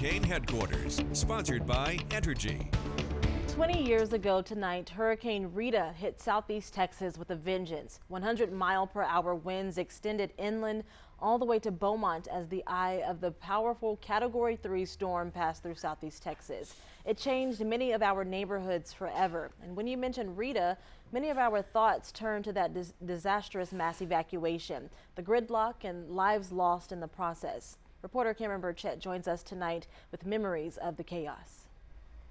Hurricane Headquarters, sponsored by Entergy. 20 years ago tonight, Hurricane Rita hit southeast Texas with a vengeance. 100-mile-per-hour winds extended inland all the way to Beaumont as the eye of the powerful Category 3 storm passed through southeast Texas. It changed many of our neighborhoods forever. And when you mention Rita, many of our thoughts turn to that disastrous mass evacuation, the gridlock and lives lost in the process. Reporter Cameron Burchett joins us tonight with memories of the chaos.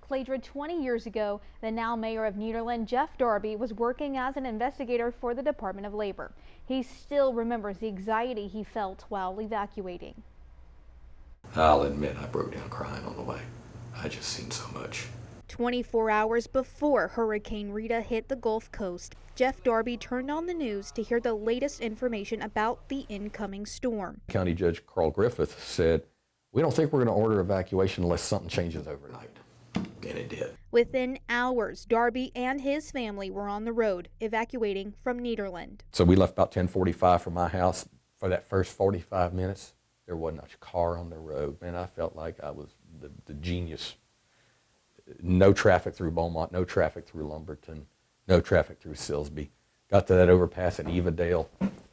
Cladra, 20 years ago, the now mayor of Nederland, Jeff Darby, was working as an investigator for the Department of Labor. He still remembers the anxiety he felt while evacuating. I'll admit I broke down crying on the way. I just seen so much. 24 hours before Hurricane Rita hit the Gulf Coast, Jeff Darby turned on the news to hear the latest information about the incoming storm. County Judge Carl Griffith said, "We don't think we're going to order evacuation unless something changes overnight." And it did. Within hours, Darby and his family were on the road, evacuating from Nederland. So we left about 10:45 from my house. For that first 45 minutes, there wasn't a car on the road. Man, I felt like I was the genius. No traffic through Beaumont, no traffic through Lumberton, no traffic through Silsbee. Got to that overpass at Evadale,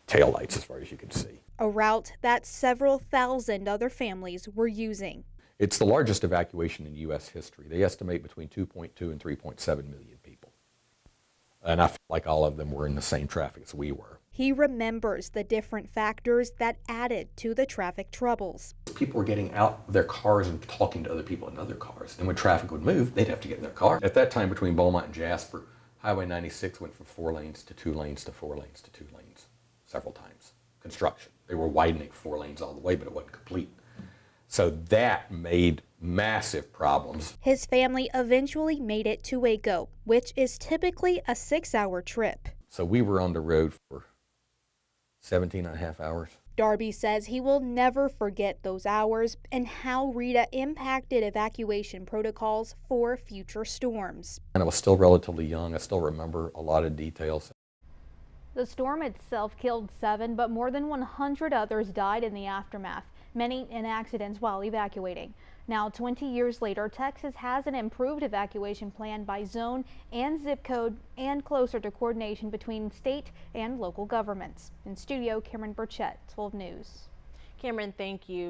taillights as far as you could see. A route that several thousand other families were using. It's the largest evacuation in U.S. history. They estimate between 2.2 and 3.7 million people. And I feel like all of them were in the same traffic as we were. He remembers the different factors that added to the traffic troubles. People were getting out of their cars and talking to other people in other cars. And when traffic would move, they'd have to get in their car. At that time, between Beaumont and Jasper, Highway 96 went from 4 lanes to 2 lanes to 4 lanes to 2 lanes several times. Construction. They were widening 4 lanes all the way, but it wasn't complete. So that made massive problems. His family eventually made it to Waco, which is typically a 6-hour trip. So we were on the road for 17 and a half hours. Darby says he will never forget those hours and how Rita impacted evacuation protocols for future storms. And I was still relatively young. I still remember a lot of details. The storm itself killed 7, but more than 100 others died in the aftermath, many in accidents while evacuating. Now, 20 years later, Texas has an improved evacuation plan by zone and zip code and closer to coordination between state and local governments. In studio, Cameron Burchett, 12 News. Cameron, thank you.